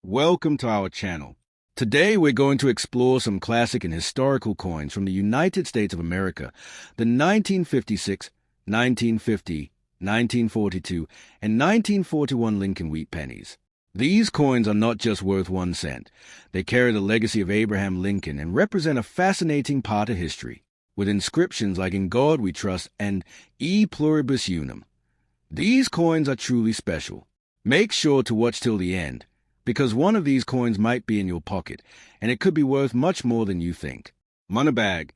Welcome to our channel. Today we're going to explore some classic and historical coins from the United States of America, the 1956, 1950, 1942, and 1941 Lincoln Wheat Pennies. These coins are not just worth 1 cent. They carry the legacy of Abraham Lincoln and represent a fascinating part of history, with inscriptions like "In God We Trust" and "E Pluribus Unum." These coins are truly special. Make sure to watch till the end, because one of these coins might be in your pocket, and it could be worth much more than you think. Moneybag.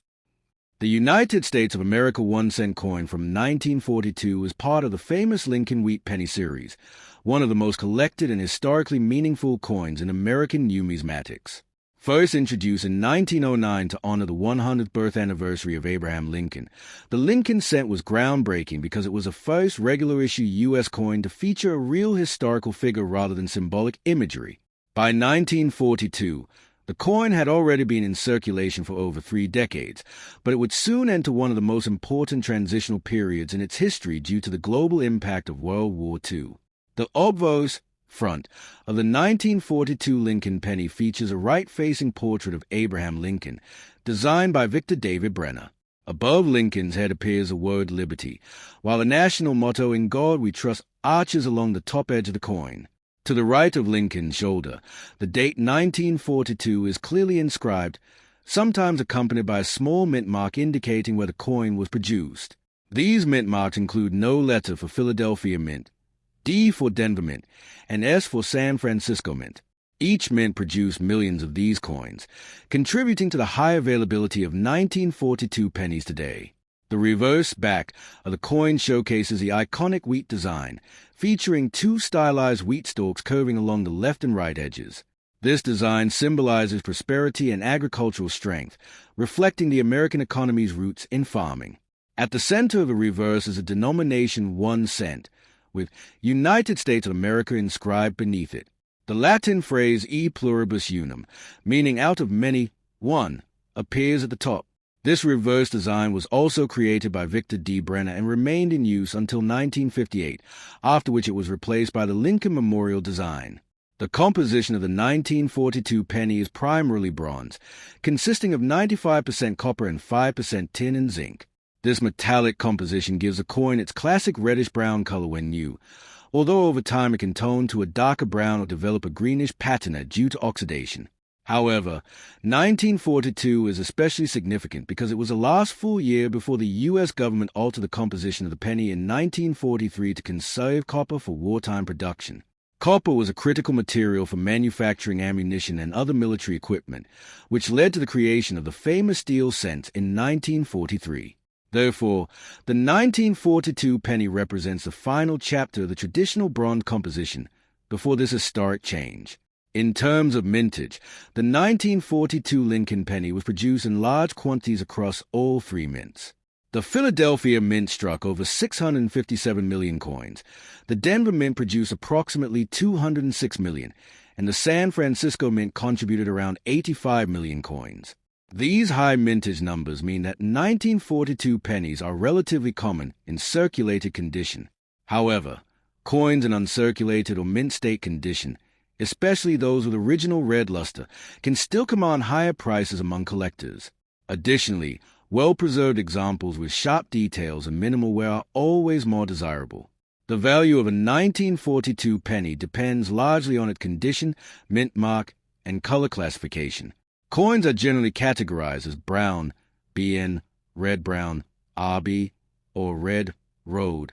The United States of America 1 cent coin from 1942 is part of the famous Lincoln Wheat Penny series, one of the most collected and historically meaningful coins in American numismatics. First introduced in 1909 to honor the 100th birth anniversary of Abraham Lincoln, the Lincoln cent was groundbreaking because it was the first regular-issue U.S. coin to feature a real historical figure rather than symbolic imagery. By 1942, the coin had already been in circulation for over 3 decades, but it would soon enter one of the most important transitional periods in its history due to the global impact of World War II. The obverse front of the 1942 Lincoln penny features a right-facing portrait of Abraham Lincoln, designed by Victor David Brenner. Above Lincoln's head appears the word liberty, while the national motto "In God We Trust" arches along the top edge of the coin. To the right of Lincoln's shoulder, the date 1942 is clearly inscribed, sometimes accompanied by a small mint mark indicating where the coin was produced. These mint marks include no letter for Philadelphia Mint, D for Denver Mint, and S for San Francisco Mint. Each mint produced millions of these coins, contributing to the high availability of 1942 pennies today. The reverse back of the coin showcases the iconic wheat design, featuring 2 stylized wheat stalks curving along the left and right edges. This design symbolizes prosperity and agricultural strength, reflecting the American economy's roots in farming. At the center of the reverse is a denomination 1 cent, with United States of America inscribed beneath it. The Latin phrase "E Pluribus Unum," meaning "out of many, one," appears at the top. This reverse design was also created by Victor D. Brenner and remained in use until 1958, after which it was replaced by the Lincoln Memorial design. The composition of the 1942 penny is primarily bronze, consisting of 95% copper and 5% tin and zinc. This metallic composition gives the coin its classic reddish-brown color when new, although over time it can tone to a darker brown or develop a greenish patina due to oxidation. However, 1942 is especially significant because it was the last full year before the U.S. government altered the composition of the penny in 1943 to conserve copper for wartime production. Copper was a critical material for manufacturing ammunition and other military equipment, which led to the creation of the famous steel cent in 1943. Therefore, the 1942 penny represents the final chapter of the traditional bronze composition before this historic change. In terms of mintage, the 1942 Lincoln penny was produced in large quantities across all 3 mints. The Philadelphia Mint struck over 657 million coins, the Denver Mint produced approximately 206 million, and the San Francisco Mint contributed around 85 million coins. These high mintage numbers mean that 1942 pennies are relatively common in circulated condition. However, coins in uncirculated or mint state condition, especially those with original red luster, can still command higher prices among collectors. Additionally, well-preserved examples with sharp details and minimal wear are always more desirable. The value of a 1942 penny depends largely on its condition, mint mark, and color classification. Coins are generally categorized as brown, BN, red-brown, RB, or red road,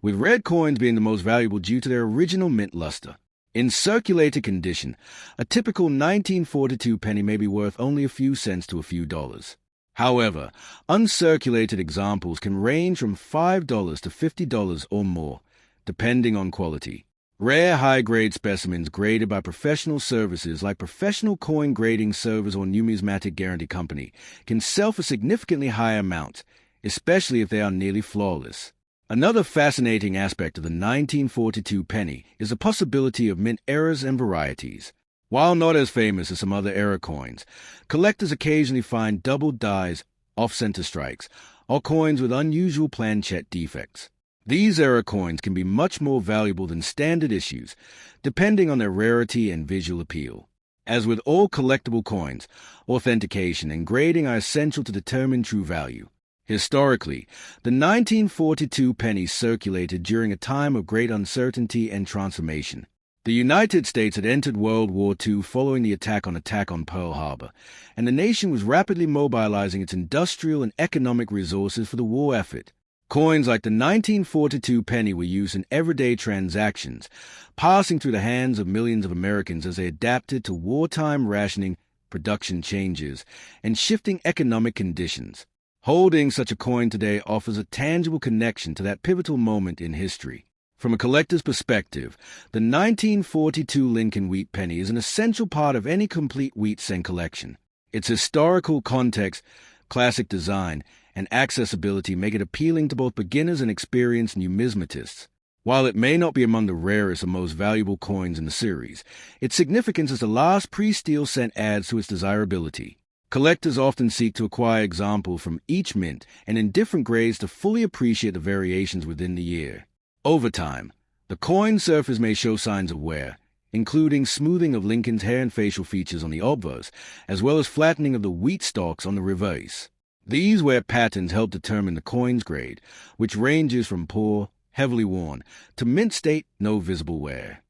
with red coins being the most valuable due to their original mint luster. In circulated condition, a typical 1942 penny may be worth only a few cents to a few dollars. However, uncirculated examples can range from $5 to $50 or more, depending on quality. Rare high-grade specimens graded by professional services like Professional Coin Grading Service or Numismatic Guarantee Company can sell for significantly higher amounts, especially if they are nearly flawless. Another fascinating aspect of the 1942 penny is the possibility of mint errors and varieties. While not as famous as some other era coins, collectors occasionally find double dies, off-center strikes, or coins with unusual planchet defects. These era coins can be much more valuable than standard issues, depending on their rarity and visual appeal. As with all collectible coins, authentication and grading are essential to determine true value. Historically, the 1942 penny circulated during a time of great uncertainty and transformation. The United States had entered World War II following the attack on Pearl Harbor, and the nation was rapidly mobilizing its industrial and economic resources for the war effort. Coins like the 1942 penny were used in everyday transactions, passing through the hands of millions of Americans as they adapted to wartime rationing, production changes, and shifting economic conditions. Holding such a coin today offers a tangible connection to that pivotal moment in history. From a collector's perspective, the 1942 Lincoln Wheat Penny is an essential part of any complete wheat cent collection. Its historical context, classic design, and accessibility make it appealing to both beginners and experienced numismatists. While it may not be among the rarest or most valuable coins in the series, its significance as the last pre-steel cent adds to its desirability. Collectors often seek to acquire examples from each mint and in different grades to fully appreciate the variations within the year. Over time, the coin surface may show signs of wear, including smoothing of Lincoln's hair and facial features on the obverse, as well as flattening of the wheat stalks on the reverse. These wear patterns help determine the coin's grade, which ranges from poor, heavily worn, to mint state, no visible wear.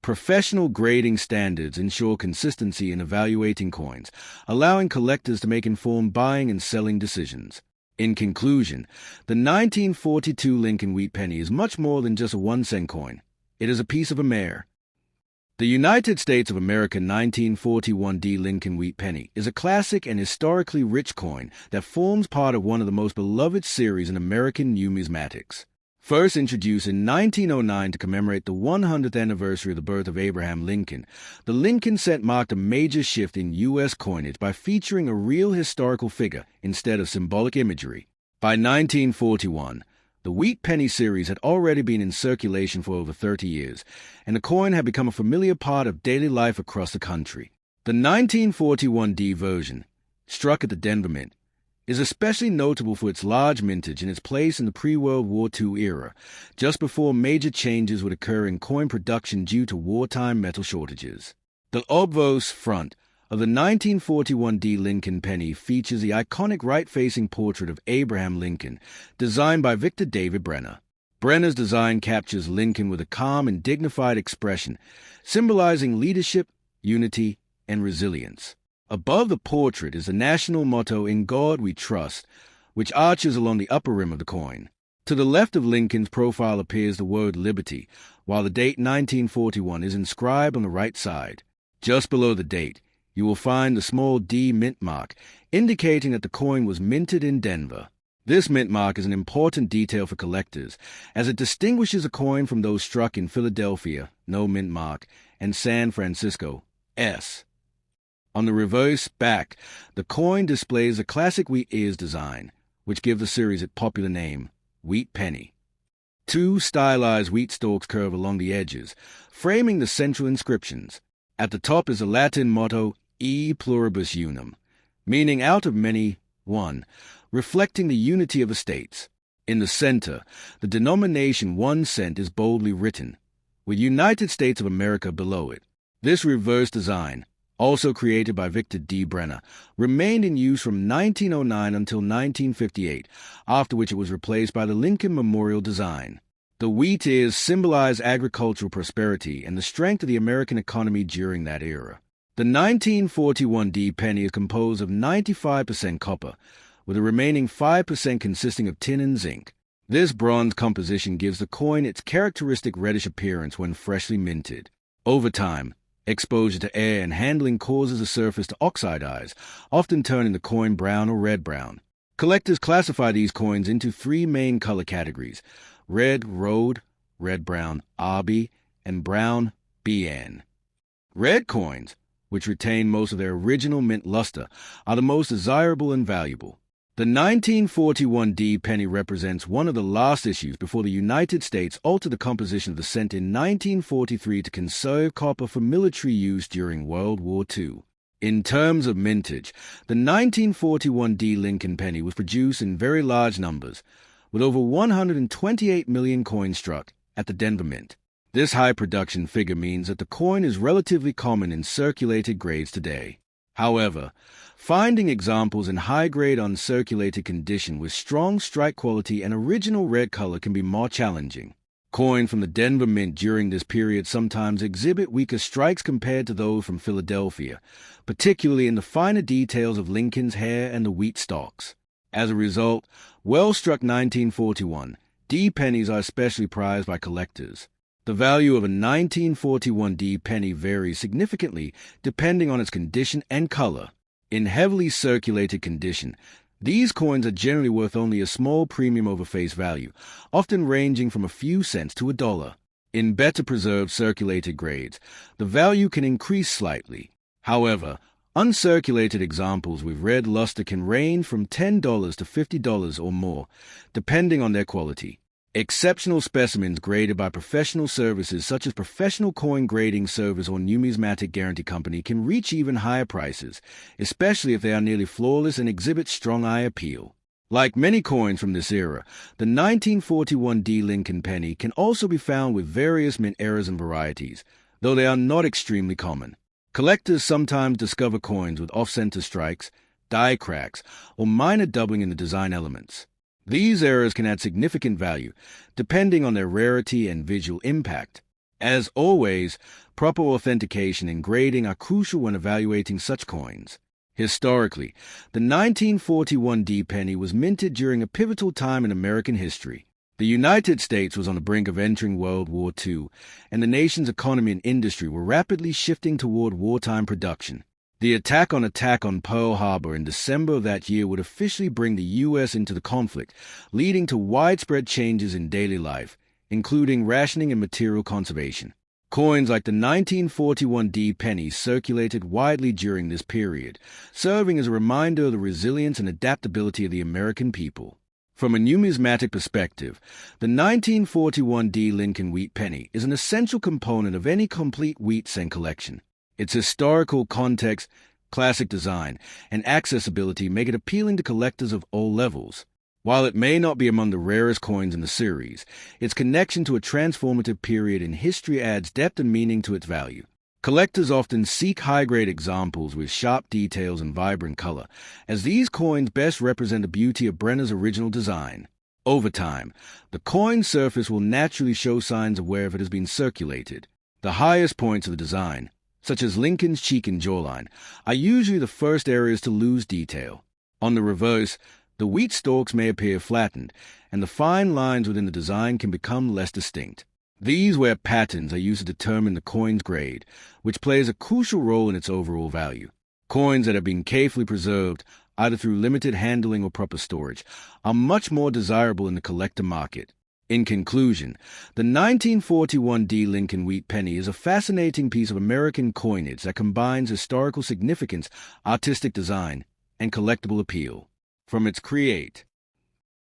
Professional grading standards ensure consistency in evaluating coins, allowing collectors to make informed buying and selling decisions. In conclusion, the 1942 Lincoln Wheat Penny is much more than just a 1-cent coin. It is a piece of a mare. The United States of America 1941D Lincoln Wheat Penny is a classic and historically rich coin that forms part of one of the most beloved series in American numismatics. First introduced in 1909 to commemorate the 100th anniversary of the birth of Abraham Lincoln, the Lincoln cent marked a major shift in U.S. coinage by featuring a real historical figure instead of symbolic imagery. By 1941, the Wheat Penny series had already been in circulation for over 30 years, and the coin had become a familiar part of daily life across the country. The 1941D version, struck at the Denver Mint, is especially notable for its large mintage and its place in the pre-World War II era, just before major changes would occur in coin production due to wartime metal shortages. The obverse front of the 1941D Lincoln penny features the iconic right-facing portrait of Abraham Lincoln, designed by Victor David Brenner. Brenner's design captures Lincoln with a calm and dignified expression, symbolizing leadership, unity, and resilience. Above the portrait is the national motto, "In God We Trust," which arches along the upper rim of the coin. To the left of Lincoln's profile appears the word liberty, while the date 1941 is inscribed on the right side. Just below the date, you will find the small D mint mark, indicating that the coin was minted in Denver. This mint mark is an important detail for collectors, as it distinguishes a coin from those struck in Philadelphia, no mint mark, and San Francisco, S. On the reverse back, the coin displays the classic wheat ears design, which give the series its popular name, Wheat Penny. Two stylized wheat stalks curve along the edges, framing the central inscriptions. At the top is the Latin motto, E pluribus unum, meaning out of many, one, reflecting the unity of the states. In the center, the denomination 1 cent is boldly written, with United States of America below it. This reverse design, also created by Victor D. Brenner, remained in use from 1909 until 1958, after which it was replaced by the Lincoln Memorial design. The wheat ears symbolize agricultural prosperity and the strength of the American economy during that era. The 1941D penny is composed of 95% copper, with the remaining 5% consisting of tin and zinc. This bronze composition gives the coin its characteristic reddish appearance when freshly minted. Over time, exposure to air and handling causes the surface to oxidize, often turning the coin brown or red-brown. Collectors classify these coins into 3 main color categories: red Rhode, red-brown RB, and brown BN. Red coins, which retain most of their original mint luster, are the most desirable and valuable. The 1941D penny represents one of the last issues before the United States altered the composition of the cent in 1943 to conserve copper for military use during World War II. In terms of mintage, the 1941D Lincoln penny was produced in very large numbers, with over 128 million coins struck at the Denver Mint. This high production figure means that the coin is relatively common in circulated grades today. However, finding examples in high-grade uncirculated condition with strong strike quality and original red color can be more challenging. Coins from the Denver Mint during this period sometimes exhibit weaker strikes compared to those from Philadelphia, particularly in the finer details of Lincoln's hair and the wheat stalks. As a result, well-struck 1941 D pennies are especially prized by collectors. The value of a 1941 D penny varies significantly depending on its condition and color. In heavily circulated condition, these coins are generally worth only a small premium over face value, often ranging from a few cents to $1. In better preserved circulated grades, the value can increase slightly. However, uncirculated examples with red luster can range from $10 to $50 or more, depending on their quality. Exceptional specimens graded by professional services such as Professional Coin Grading Service or Numismatic Guarantee Company can reach even higher prices, especially if they are nearly flawless and exhibit strong eye appeal. Like many coins from this era, the 1941 D Lincoln penny can also be found with various mint errors and varieties, though they are not extremely common. Collectors sometimes discover coins with off-center strikes, die cracks, or minor doubling in the design elements. These errors can add significant value, depending on their rarity and visual impact. As always, proper authentication and grading are crucial when evaluating such coins. Historically, the 1941 D penny was minted during a pivotal time in American history. The United States was on the brink of entering World War II, and the nation's economy and industry were rapidly shifting toward wartime production. The attack on Pearl Harbor in December of that year would officially bring the U.S. into the conflict, leading to widespread changes in daily life, including rationing and material conservation. Coins like the 1941 D penny circulated widely during this period, serving as a reminder of the resilience and adaptability of the American people. From a numismatic perspective, the 1941 D Lincoln Wheat Penny is an essential component of any complete wheat cent collection. Its historical context, classic design, and accessibility make it appealing to collectors of all levels. While it may not be among the rarest coins in the series, its connection to a transformative period in history adds depth and meaning to its value. Collectors often seek high-grade examples with sharp details and vibrant color, as these coins best represent the beauty of Brenner's original design. Over time, the coin's surface will naturally show signs of where it has been circulated. The highest points of the design, such as Lincoln's cheek and jawline, are usually the first areas to lose detail. On the reverse, the wheat stalks may appear flattened, and the fine lines within the design can become less distinct. These wear patterns are used to determine the coin's grade, which plays a crucial role in its overall value. Coins that have been carefully preserved, either through limited handling or proper storage, are much more desirable in the collector market. In conclusion, the 1941 D Lincoln Wheat Penny is a fascinating piece of American coinage that combines historical significance, artistic design, and collectible appeal. From its create,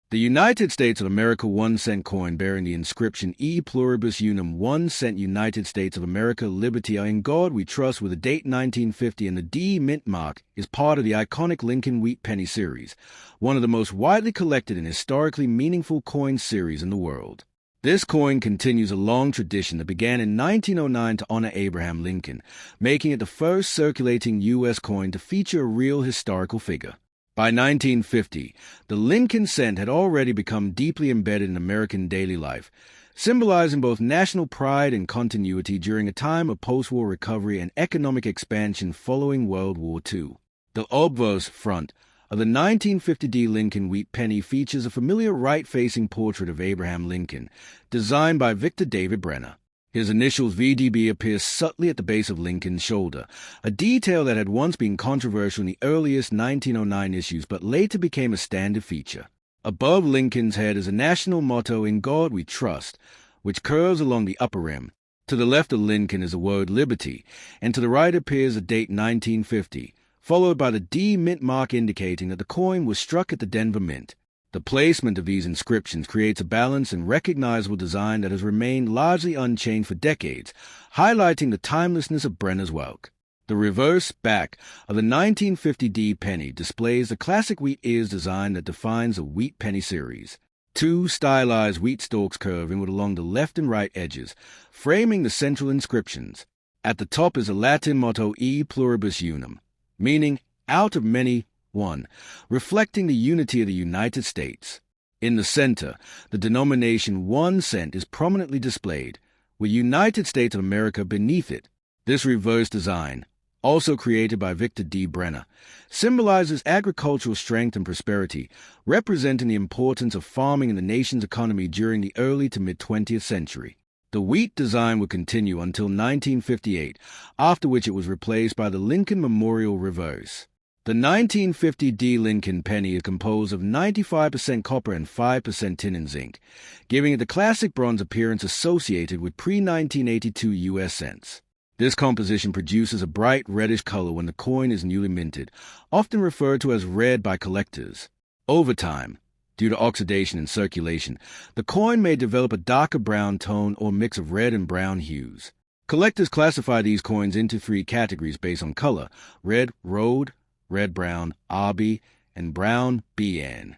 the United States of America 1 cent coin bearing the inscription E Pluribus Unum 1 cent United States of America Liberty in God We Trust with the date 1950 and the D mint mark is part of the iconic Lincoln Wheat Penny series, one of the most widely collected and historically meaningful coin series in the world. This coin continues a long tradition that began in 1909 to honor Abraham Lincoln, making it the first circulating U.S. coin to feature a real historical figure. By 1950, the Lincoln cent had already become deeply embedded in American daily life, symbolizing both national pride and continuity during a time of post-war recovery and economic expansion following World War II. The obverse front of the 1950 D Lincoln Wheat Penny features a familiar right-facing portrait of Abraham Lincoln, designed by Victor David Brenner. His initials VDB appear subtly at the base of Lincoln's shoulder, a detail that had once been controversial in the earliest 1909 issues but later became a standard feature. Above Lincoln's head is a national motto, In God We Trust, which curves along the upper rim. To the left of Lincoln is the word Liberty, and to the right appears the date 1950, followed by the D mint mark indicating that the coin was struck at the Denver Mint. The placement of these inscriptions creates a balanced and recognizable design that has remained largely unchanged for decades, highlighting the timelessness of Brenner's work. The reverse back of the 1950 D penny displays the classic wheat ears design that defines the Wheat Penny series. Two stylized wheat stalks curve inward along the left and right edges, framing the central inscriptions. At the top is a Latin motto E pluribus unum, meaning out of many, one, reflecting the unity of the United States. In the center, the denomination 1 cent is prominently displayed, with United States of America beneath it. This reverse design, also created by Victor D. Brenner, symbolizes agricultural strength and prosperity, representing the importance of farming in the nation's economy during the early to mid-20th century. The wheat design would continue until 1958, after which it was replaced by the Lincoln Memorial Reverse. The 1950 D Lincoln penny is composed of 95% copper and 5% tin and zinc, giving it the classic bronze appearance associated with pre-1982 U.S. cents. This composition produces a bright reddish color when the coin is newly minted, often referred to as red by collectors. Over time, due to oxidation and circulation, the coin may develop a darker brown tone or mix of red and brown hues. Collectors classify these coins into 3 categories based on color: red Rhode, red-brown RB, and brown BN.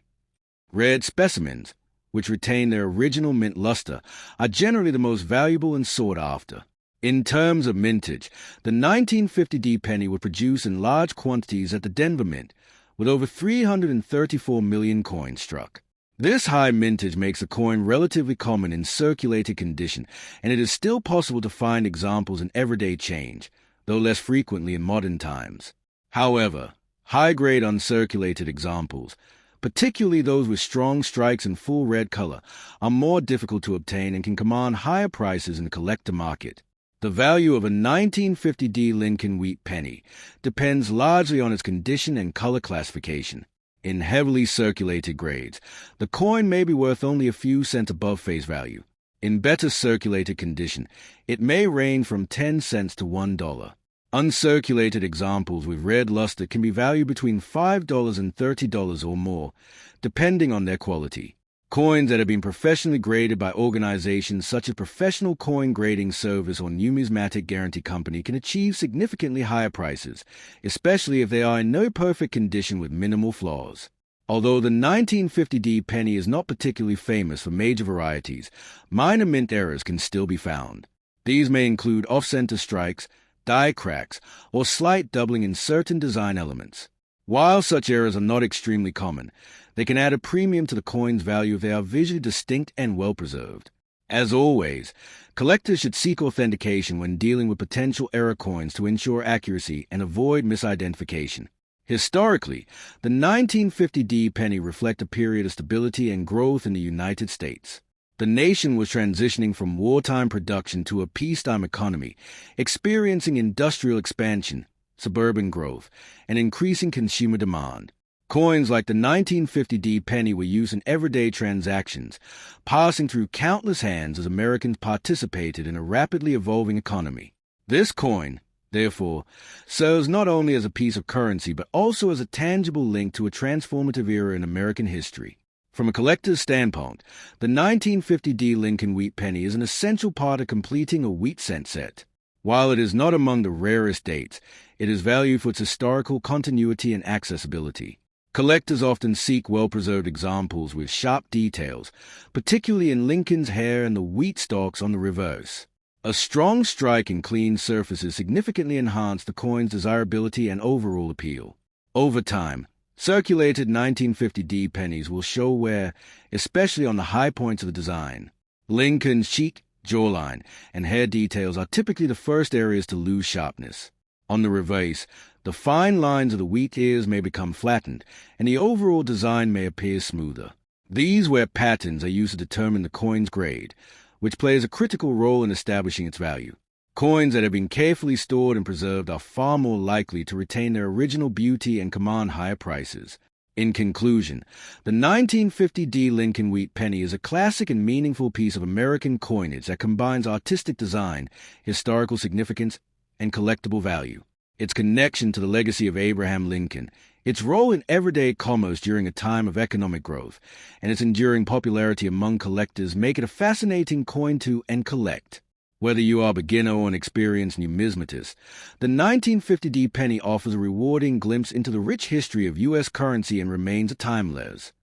Red specimens, which retain their original mint luster, are generally the most valuable and sought after. In terms of mintage, the 1950 D penny was produced in large quantities at the Denver Mint, with over 334 million coins struck. This high mintage makes the coin relatively common in circulated condition, and it is still possible to find examples in everyday change, though less frequently in modern times. However, high-grade uncirculated examples, particularly those with strong strikes and full red color, are more difficult to obtain and can command higher prices in the collector market. The value of a 1950 D Lincoln Wheat Penny depends largely on its condition and color classification. In heavily circulated grades, the coin may be worth only a few cents above face value. In better circulated condition, it may range from 10 cents to $1. Uncirculated examples with red luster can be valued between $5 and $30 or more, depending on their quality. Coins that have been professionally graded by organizations such as Professional Coin Grading Service or Numismatic Guarantee Company can achieve significantly higher prices, especially if they are in no perfect condition with minimal flaws. Although the 1950 D penny is not particularly famous for major varieties, minor mint errors can still be found. These may include off-center strikes, die cracks, or slight doubling in certain design elements. While such errors are not extremely common, they can add a premium to the coin's value if they are visually distinct and well-preserved. As always, collectors should seek authentication when dealing with potential error coins to ensure accuracy and avoid misidentification. Historically, the 1950 D penny reflects a period of stability and growth in the United States. The nation was transitioning from wartime production to a peacetime economy, experiencing industrial expansion, suburban growth, and increasing consumer demand. Coins like the 1950 D penny were used in everyday transactions, passing through countless hands as Americans participated in a rapidly evolving economy. This coin, therefore, serves not only as a piece of currency but also as a tangible link to a transformative era in American history. From a collector's standpoint, the 1950 D Lincoln Wheat Penny is an essential part of completing a wheat cent set. While it is not among the rarest dates, it is valued for its historical continuity and accessibility. Collectors often seek well-preserved examples with sharp details, particularly in Lincoln's hair and the wheat stalks on the reverse. A strong strike and clean surfaces significantly enhance the coin's desirability and overall appeal. Over time, circulated 1950 D pennies will show wear, especially on the high points of the design. Lincoln's cheek, jawline, and hair details are typically the first areas to lose sharpness. On the reverse, the fine lines of the wheat ears may become flattened, and the overall design may appear smoother. These wear patterns are used to determine the coin's grade, which plays a critical role in establishing its value. Coins that have been carefully stored and preserved are far more likely to retain their original beauty and command higher prices. In conclusion, the 1950 D Lincoln Wheat Penny is a classic and meaningful piece of American coinage that combines artistic design, historical significance, and collectible value. Its connection to the legacy of Abraham Lincoln, its role in everyday commerce during a time of economic growth, and its enduring popularity among collectors make it a fascinating coin to and collect. Whether you are a beginner or an experienced numismatist, the 1950 D penny offers a rewarding glimpse into the rich history of U.S. currency and remains timeless.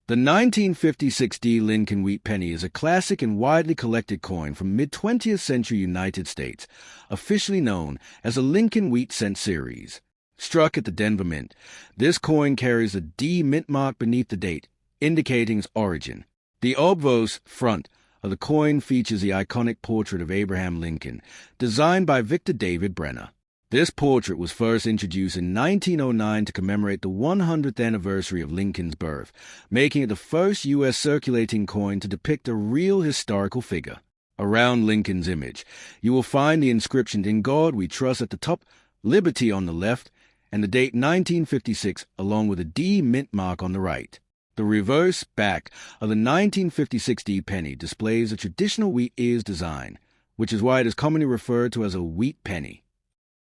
The 1956 Lincoln Wheat Penny is a classic and widely collected coin from mid-20th century United States, officially known as a Lincoln Wheat Cent series. Struck at the Denver Mint, this coin carries a D mint mark beneath the date, indicating its origin. The obverse front of the coin features the iconic portrait of Abraham Lincoln, designed by Victor David Brenner. This portrait was first introduced in 1909 to commemorate the 100th anniversary of Lincoln's birth, making it the first U.S. circulating coin to depict a real historical figure. Around Lincoln's image, you will find the inscription "In God We Trust" at the top, "Liberty" on the left, and the date 1956 along with a D mint mark on the right. The reverse back of the 1956 D penny displays a traditional wheat ears design, which is why it is commonly referred to as a wheat penny.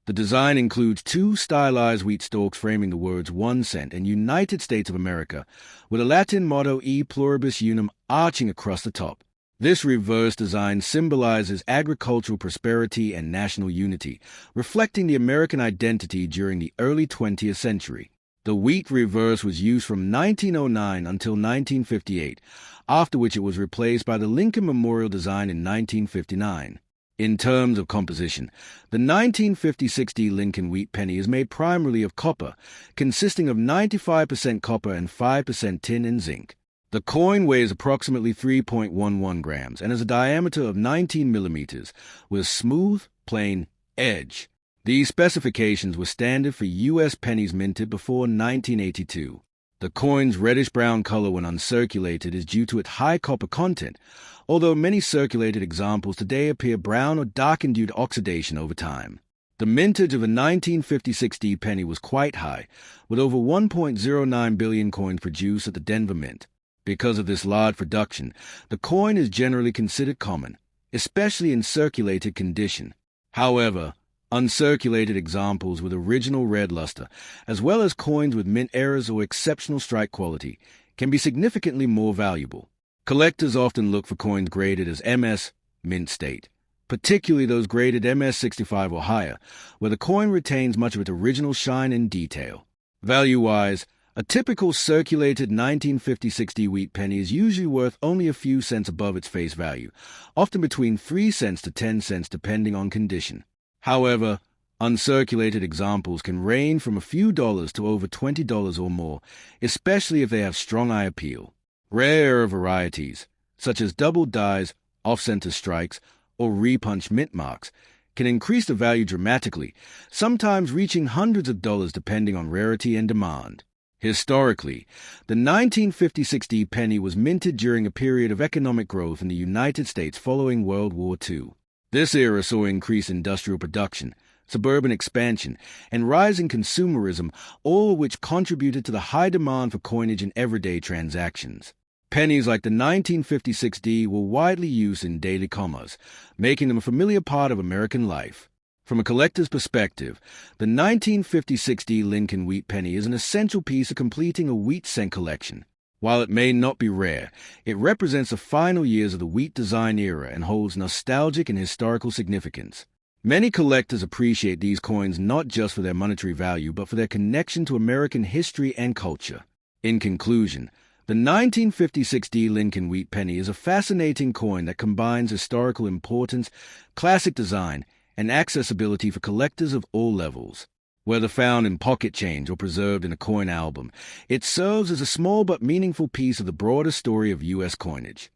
The design includes two stylized wheat stalks framing the words 1 cent and United States of America, with a Latin motto E pluribus unum arching across the top. This reverse design symbolizes agricultural prosperity and national unity, reflecting the American identity during the early 20th century. The wheat reverse was used from 1909 until 1958, after which it was replaced by the Lincoln Memorial design in 1959. In terms of composition, the 1956 Lincoln Wheat Penny is made primarily of copper, consisting of 95% copper and 5% tin and zinc. The coin weighs approximately 3.11 grams and has a diameter of 19 millimeters, with a smooth, plain edge. These specifications were standard for U.S. pennies minted before 1982. The coin's reddish-brown color when uncirculated is due to its high copper content, although many circulated examples today appear brown or darkened due to oxidation over time. The mintage of a 1956 D penny was quite high, with over 1.09 billion coins produced at the Denver Mint. Because of this large production, the coin is generally considered common, especially in circulated condition. However, uncirculated examples with original red luster, as well as coins with mint errors or exceptional strike quality, can be significantly more valuable. Collectors often look for coins graded as MS, mint state, particularly those graded MS-65 or higher, where the coin retains much of its original shine and detail. Value-wise, a typical circulated 1956 D wheat penny is usually worth only a few cents above its face value, often between 3 cents to 10 cents depending on condition. However, uncirculated examples can range from a few dollars to over $20 or more, especially if they have strong eye appeal. Rarer varieties, such as double dies, off-center strikes, or repunched mint marks, can increase the value dramatically, sometimes reaching hundreds of dollars depending on rarity and demand. Historically, the 1956 D penny was minted during a period of economic growth in the United States following World War II. This era saw increased industrial production, suburban expansion, and rising consumerism, all of which contributed to the high demand for coinage in everyday transactions. Pennies like the 1956 D were widely used in daily commerce, making them a familiar part of American life. From a collector's perspective, the 1956 D Lincoln Wheat Penny is an essential piece of completing a wheat cent collection. While it may not be rare, it represents the final years of the wheat design era and holds nostalgic and historical significance. Many collectors appreciate these coins not just for their monetary value, but for their connection to American history and culture. In conclusion, the 1956 D Lincoln Wheat Penny is a fascinating coin that combines historical importance, classic design, and accessibility for collectors of all levels. Whether found in pocket change or preserved in a coin album, it serves as a small but meaningful piece of the broader story of U.S. coinage.